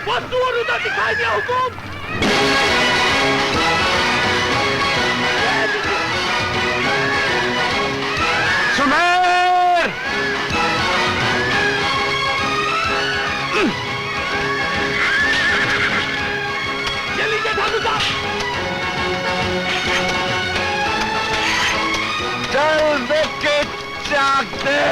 वस्तु और उधर दिखाई दिया हुकुम। सुमेर! ये लीजिए ठाकुर साहब। चल देख के चाक दे।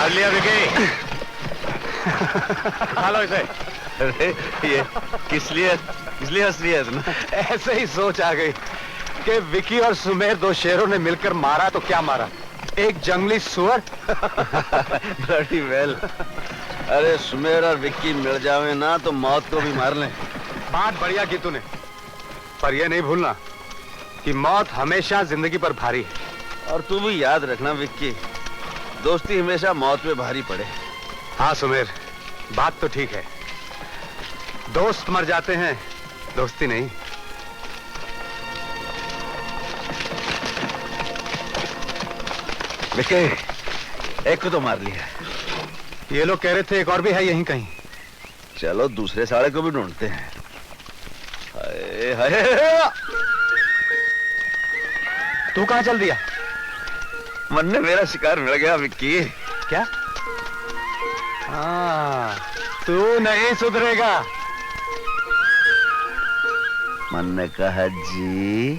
लिया विकी। खा लो इसे। अरे ये किस लिए हंस रही है तुम? ऐसे ही सोच आ गई कि विकी और सुमेर दो शेरों ने मिलकर मारा तो क्या मारा, एक जंगली सुअर। Bloody well. अरे सुमेर और विक्की मिल जावे ना तो मौत को भी मार लें। बात बढ़िया की तूने, पर यह नहीं भूलना कि मौत हमेशा जिंदगी पर भारी है। और तू भी याद रखना विक्की, दोस्ती हमेशा मौत पे भारी पड़े। हाँ सुमेर, बात तो ठीक है, दोस्त मर जाते हैं, दोस्ती नहीं। विक्की, एक को तो मार लिया। ये लोग कह रहे थे एक और भी है यहीं कहीं। चलो दूसरे साले को भी ढूंढते हैं। हाय हाय, तू कहाँ चल दिया? मन ने मेरा शिकार मिल गया विक्की। क्या? हाँ, तू नहीं सुधरेगा। मन ने कहा जी,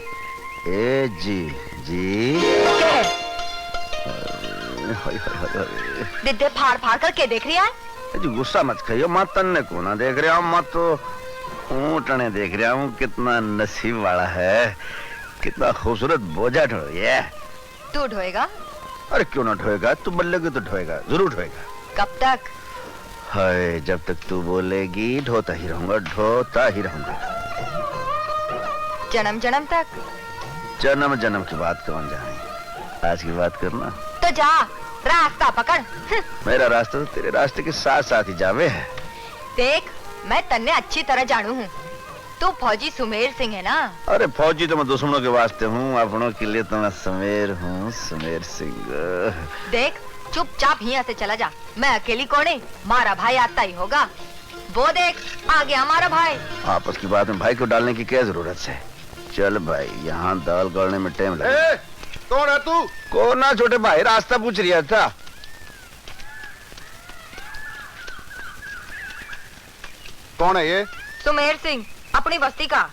ए जी जी। दिद्दे फाड़ फाड़ कर के देख रहा है? जी गुस्सा मत खाइयो, मैं तन्ने को ना देख रहा हूँ, मैं तो ऊँटने देख रहा हूँ। कितना नसीब वाला है, कितना खूबसूरत बोझा ढो ये। तू ढोएगा? अरे क्यों ना ढोएगा, तू बोलेगी तो ढोएगा, जरूर ढोएगा। कब तक? हाय, जब तक तू बोलेगी ढोता ही रहूंगा, ढोता ही रहूंगा। जन्म जन्म तक? जन्म जन्म की बात कौन जाने, आज की बात करना। तो जा, रास्ता पकड़। मेरा रास्ता तो तेरे रास्ते के साथ साथ ही जावे है। देख, मैं तन्ने अच्छी तरह जानू हूँ, तू फौजी सुमेर सिंह है ना? अरे फौजी तो मैं दुश्मनों के वास्ते हूँ, अपनों के लिए तो मैं सुमेर हूँ, सुमेर सिंह। देख, चुपचाप यहाँ से चला जा, मैं अकेली कौन, मारा भाई आता ही होगा। वो देख, आ गया हमारा भाई। आपस की बात में भाई को डालने की क्या जरूरत है? चल भाई, यहाँ दाल गलने में टाइम लगे। कौन है तू? कौन ना छोटे भाई, रास्ता पूछ रहा था। कौन है ये? सुमेर सिंह, अपनी बस्ती का।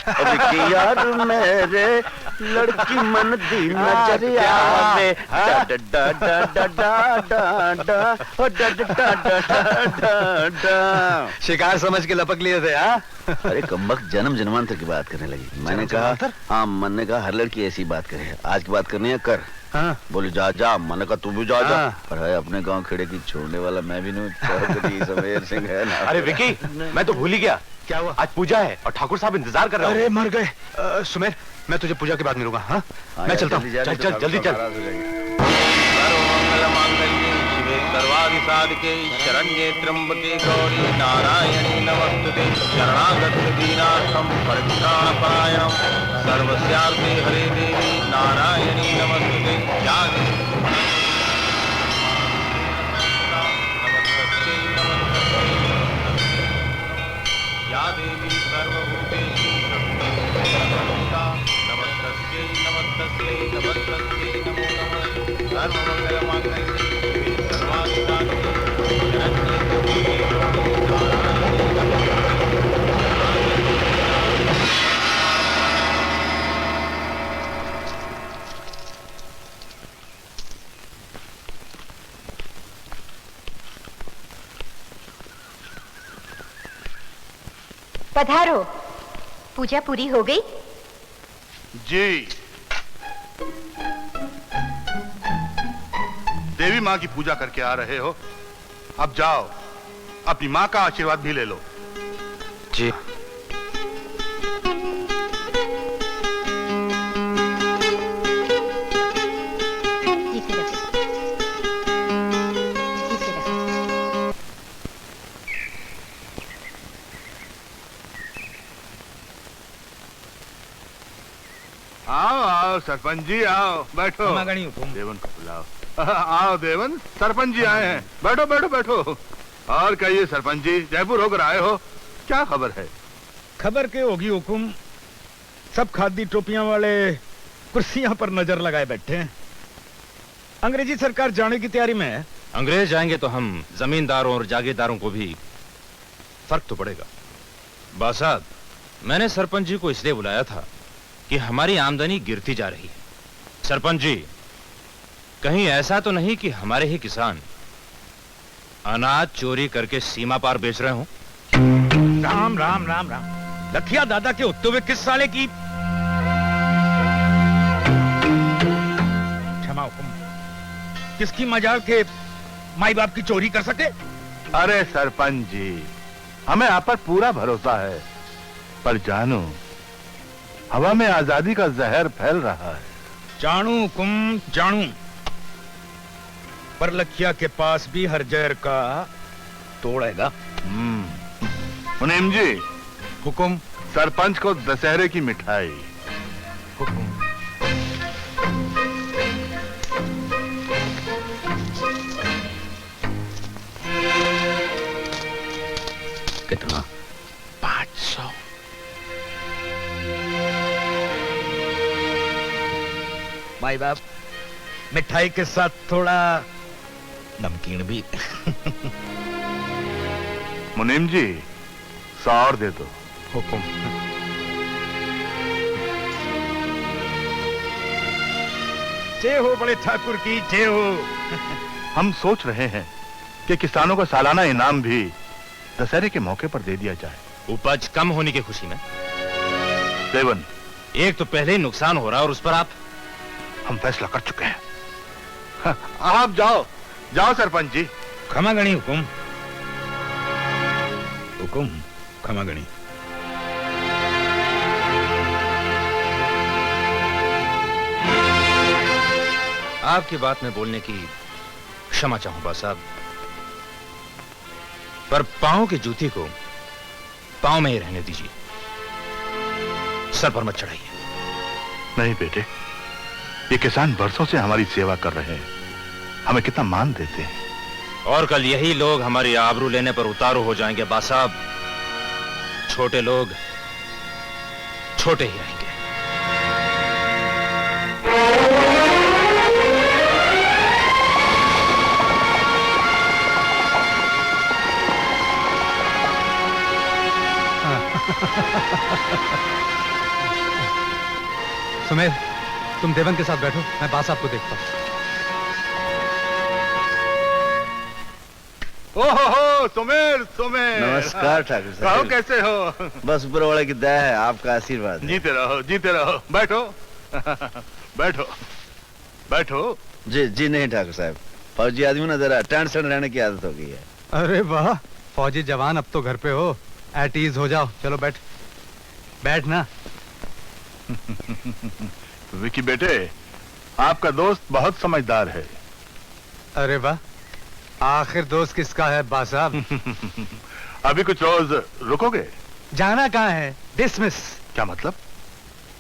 अभी यार मेरे लड़की मन दी नजरिया में डा डा डा डा डा डा डा डा डा। शिकार समझ के लपक लिए थे? हाँ, अरे कमबख्त जन्म जन्मांतर की बात करने लगी। मैंने कहा हाँ, मन ने कहा हर लड़की ऐसी बात करे, आज की बात करनी है कर। हाँ। बोले जा जा, मैंने कहा तू भी जा जा। हाँ। पर है अपने गांव खेड़े की छोड़ने वाला मैं भी नहीं, चौधरी सुमेर सिंह है ना। अरे विकी, मैं तो भूल ही गया। क्या हुआ? आज पूजा है और ठाकुर साहब इंतजार कर रहे हैं। अरे मर गए। सुमेर, मैं तुझे पूजा के बाद मिलूंगा। हाँ, मैं चलता हूँ। चल चल जल्दी चल। सर्वाधिसाधके शरण्ये त्र्यंबके गौरी नारायणी नमस्तुते शरणागत दीनार्थं परित्राणपरायणं सर्वस्यार्थे हरे देवी नारायणी नमस्तुते या देवी सर्वभूतेषु नमस्तस्यै नमस्तस्यै नमस्तस्यै नमो नमः सर्वमंगलमांगल्ये पधारो। पूजा पूरी हो गई? जी, देवी माँ की पूजा करके आ रहे हो, अब जाओ अपनी माँ का आशीर्वाद भी ले लो। जी। आओ आओ सरपंच जी, आओ बैठो। देवन को बुलाओ। आओ देवन, सरपंच जी आए हैं, बैठो बैठो बैठो। और कहिए सरपंच जी, जयपुर होकर आए हो, क्या खबर है? खबर के होगी हुकुम, सब खादी टोपियां वाले कुर्सियां पर नजर लगाए बैठे हैं। अंग्रेजी सरकार जाने की तैयारी में है। अंग्रेज जाएंगे तो हम जमींदारों और जागीरदारों को भी फर्क तो पड़ेगा। बासाब, मैंने सरपंच जी को इसलिए बुलाया था कि हमारी आमदनी गिरती जा रही है। सरपंच जी, कहीं ऐसा तो नहीं कि हमारे ही किसान अनाज चोरी करके सीमा पार बेच रहे हों? राम राम राम राम, लखिया दादा के उत्ते हुए किस साले की क्षमा हुकुम, किसकी मजाल के माई बाप की चोरी कर सके? अरे सरपंच जी, हमें आप पर पूरा भरोसा है, पर जानो हवा में आजादी का जहर फैल रहा है। जानू हुकुम जानू, पर लखिया के पास भी हर जहर का तोड़ेगा। मुनीम जी, हुकुम। सरपंच को दशहरे की मिठाई। हुकुम। कितना? 500। माई बाप, मिठाई के साथ थोड़ा नमकीन भी। मुनीम जी, 100 और दे दो। हुकुम। जय हो बड़े ठाकुर की जय हो। हम सोच रहे हैं कि किसानों को सालाना इनाम भी दशहरे के मौके पर दे दिया जाए। उपज कम होने की खुशी में? देवन, एक तो पहले ही नुकसान हो रहा और उस पर आप। हम फैसला कर चुके हैं। हाँ, आप जाओ जाओ सरपंच जी। क्षमा गणी हुकुम। हुकुम, क्षमा गणी। आपकी बात में बोलने की क्षमा चाहूं साहब, पर पांव की जूती को पांव में ही रहने दीजिए, सर पर मत चढ़ाइए। नहीं बेटे, ये किसान बरसों से हमारी सेवा कर रहे हैं, हमें कितना मान देते हैं। और कल यही लोग हमारी आबरू लेने पर उतारू हो जाएंगे बासाब। छोटे लोग छोटे ही रहेंगे। सुमेर, तुम देवन के साथ बैठो, मैं बासाब को देखता हूं। ओहो सुमेर सुमेर, नमस्कार ठाकुर कहो साहब। कैसे हो? बस ऊपर वाले की दया है, आपका आशीर्वाद है। जीते रहो, बैठो बैठो बैठो। जी नहीं ठाकुर साहब, फौजी आदमी ना जरा टेंशन रहने की आदत हो गई है। अरे वाह, फौजी जवान अब तो घर पे हो, एट ईज हो जाओ। चलो बैठ ना। विकी बेटे, आपका दोस्त बहुत समझदार है। अरे वाह, आखिर दोस्त किसका है बासाब? अभी कुछ रोज रुकोगे? जाना कहाँ है? डिसमिस। क्या मतलब?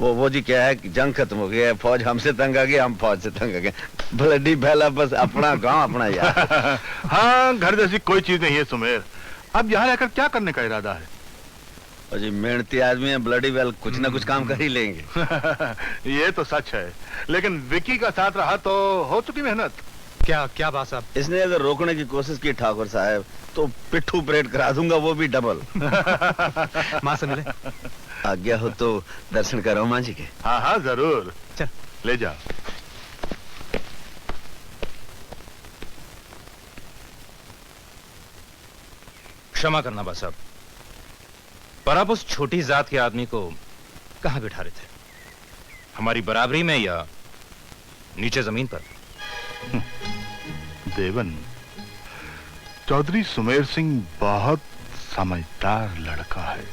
वो जी क्या है कि जंग खत्म हो गया है, फौज हमसे तंग आ गई, हम फौज से तंग आ गए। ब्लडी फैला, बस अपना गांव अपना यार। हाँ, घर जैसी कोई चीज नहीं है सुमेर। अब यहाँ रहकर क्या करने का इरादा है? और जी मेहनती आदमी है, ब्लडी वेल कुछ ना कुछ काम कर ही लेंगे। ये तो सच है, लेकिन विकी का साथ रहा तो हो चुकी मेहनत। क्या बासाब? इसने अगर रोकने की कोशिश की ठाकुर साहब तो पिट्ठू परेड करा दूंगा, वो भी डबल। माँ सुन ले। आज्ञा हो तो दर्शन करो माँ जी के। हाँ हाँ जरूर, चल ले जाओ। क्षमा करना बासाब, पर आप उस छोटी जात के आदमी को कहां बिठा रहे थे? हमारी बराबरी में या नीचे जमीन पर? देवन, चौधरी सुमेर सिंह बहुत समझदार लड़का है।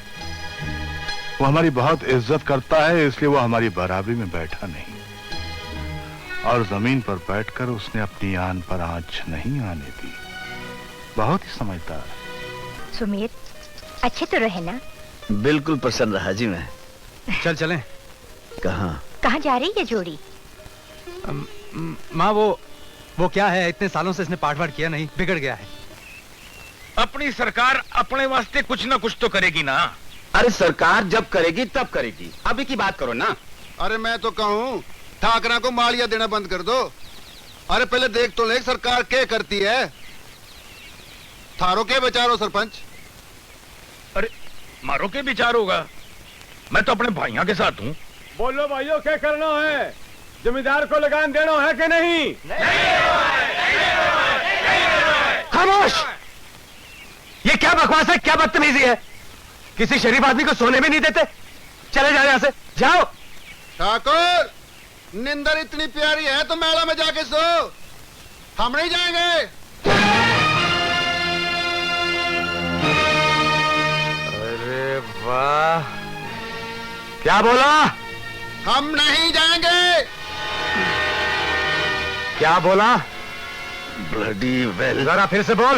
वो हमारी बहुत इज्जत करता है, इसलिए वो हमारी बराबरी में बैठा नहीं, और जमीन पर बैठकर उसने अपनी आन पर आंच नहीं आने दी। बहुत ही समझदार। सुमीर, अच्छे तो रहे ना? बिल्कुल प्रसन्न रहा जी मैं। चल चलें। कहाँ जा रही है जोड़ी? माँ वो क्या है, इतने सालों से इसने पाठ वाठ किया नहीं, बिगड़ गया है। अपनी सरकार अपने वास्ते कुछ ना कुछ तो करेगी ना। अरे सरकार जब करेगी तब करेगी, अभी की बात करो ना। अरे मैं तो कहूँ ठाकरा को मालिया देना बंद कर दो। अरे पहले देख तो ले सरकार क्या करती है। थारो के विचारो सरपंच? अरे मारो के विचार होगा, मैं तो अपने भाइयों के साथ हूँ। बोलो भाइयों, क्या करना है? जमींदार को लगान देना है कि नहीं? खामोश! ये क्या बकवास है, क्या बदतमीजी है? किसी शरीफ आदमी को सोने भी नहीं देते। चले जाओ यहाँ से, जाओ। ठाकुर, निंदर इतनी प्यारी है तो मेला में जाके सो, हम नहीं जाएंगे। अरे वाह, क्या बोला? हम नहीं जाएंगे। क्या बोला? Bloody well. जरा फिर से बोल।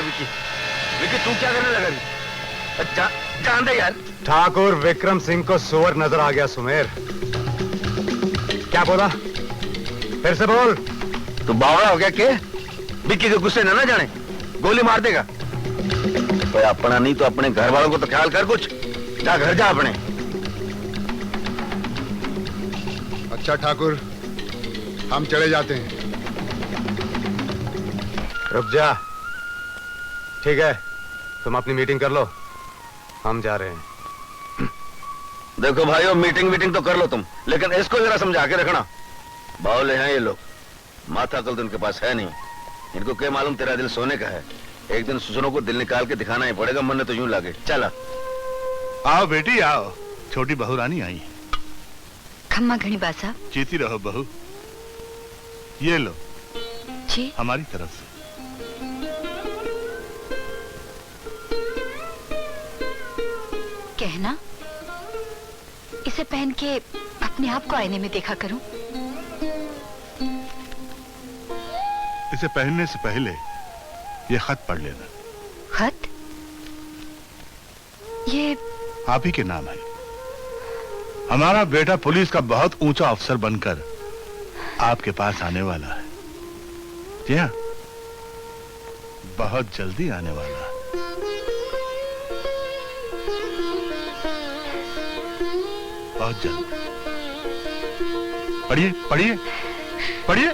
विकी, विकी तू क्या करने लगा? जान दे यार। ठाकुर विक्रम सिंह को सुअर नजर आ गया। सुमेर, क्या बोला? फिर से बोल। तू बावड़ा हो गया के? विक्की के गुस्से ना जाने, गोली मार देगा। कोई अपना नहीं तो अपने घर वालों को तो ख्याल कर कुछ। जा घर जा अपने। अच्छा ठाकुर, हम चले जाते हैं। रुक जा। ठीक है, तुम अपनी मीटिंग कर लो, हम जा रहे हैं। देखो भाइयों, मीटिंग तो कर लो तुम, लेकिन इसको जरा समझा के रखना। बावले हैं ये लोग, माथा कल तो इनके पास है नहीं। इनको क्या मालूम तेरा दिल सोने का है। एक दिन सुसनों को दिल निकाल के दिखाना ही पड़ेगा, मन ने तो यूं लागे। चला आओ बेटी आओ, छोटी बहू रानी आई। खम्मा घनी बासा। जीती रहो बहू। ये लो जी। हमारी तरफ से। कहना इसे पहन के अपने आप को आईने में देखा करूं। इसे पहनने से पहले ये खत पढ़ लेना। खत? ये आप ही के नाम है। हमारा बेटा पुलिस का बहुत ऊंचा अफसर बनकर आपके पास आने वाला है। जी हाँ, बहुत जल्दी आने वाला है। बहुत जल्द। पढ़िए पढ़िए पढ़िए।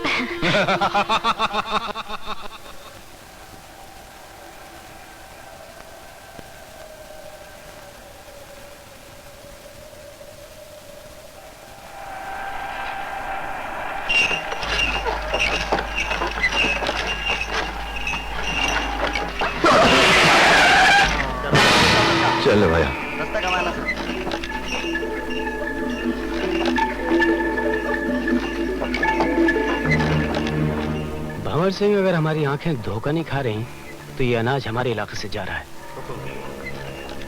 चलो भैया। भंवर सिंह, अगर हमारी आंखें धोखा नहीं खा रही तो ये अनाज हमारे इलाके से जा रहा है।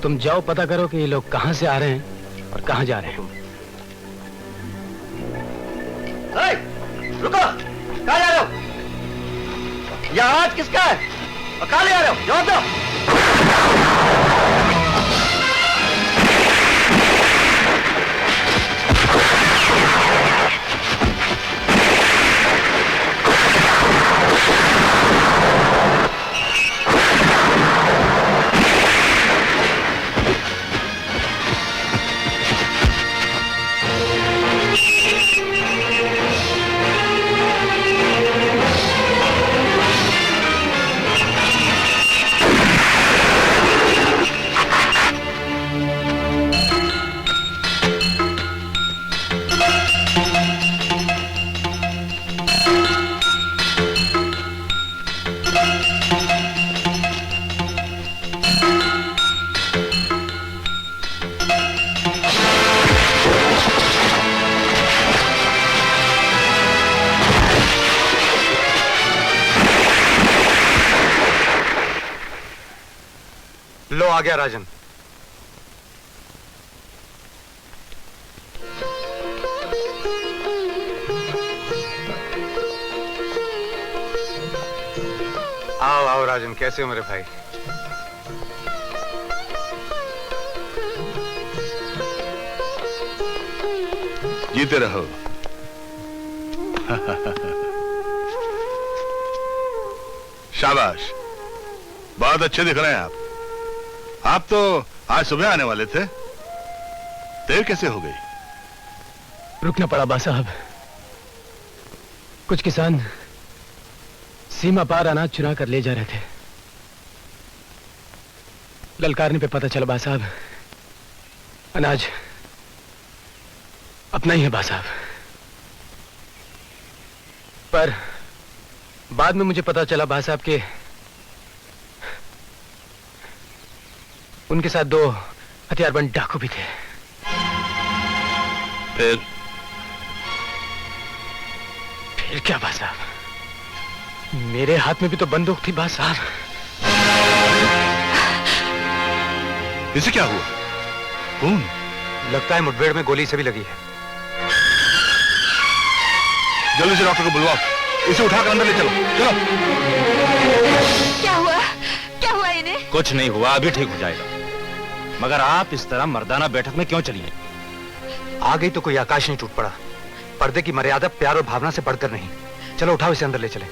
तुम जाओ पता करो कि ये लोग कहां से आ रहे हैं और कहां जा रहे हैं। रुको, कहाँ जा रहे हो? यह अनाज किसका है और कहाँ ले आ रहे हो? जवाब दो। आ गया राजन। आओ आओ राजन, कैसे हो मेरे भाई? जीते रहो। शाबाश, बहुत अच्छे दिख रहे हैं आप तो आज सुबह आने वाले थे, देर कैसे हो गई? रुकना पड़ा बा साहब। कुछ किसान सीमा पार अनाज चुरा कर ले जा रहे थे। ललकारने पे पता चला बा साहब, अनाज अपना ही है बा साहब। पर बाद में मुझे पता चला बा साहब के उनके साथ 2 हथियारबंद डाकू भी थे। फिर क्या बा साहब, मेरे हाथ में भी तो बंदूक थी बा साहब। इसे क्या हुआ? कौन? लगता है मुठभेड़ में गोली से भी लगी है। जल्दी से डॉक्टर को बुलवाओ, इसे उठाकर अंदर ले चलो। चलो। क्या हुआ? क्या हुआ इन्हें? कुछ नहीं हुआ, अभी ठीक हो जाएगा। मगर आप इस तरह मर्दाना बैठक में क्यों चली हैं? आ गई तो कोई आकाश नहीं टूट पड़ा। पर्दे की मर्यादा प्यार और भावना से बढ़कर नहीं। चलो उठाओ, इसे अंदर ले चले।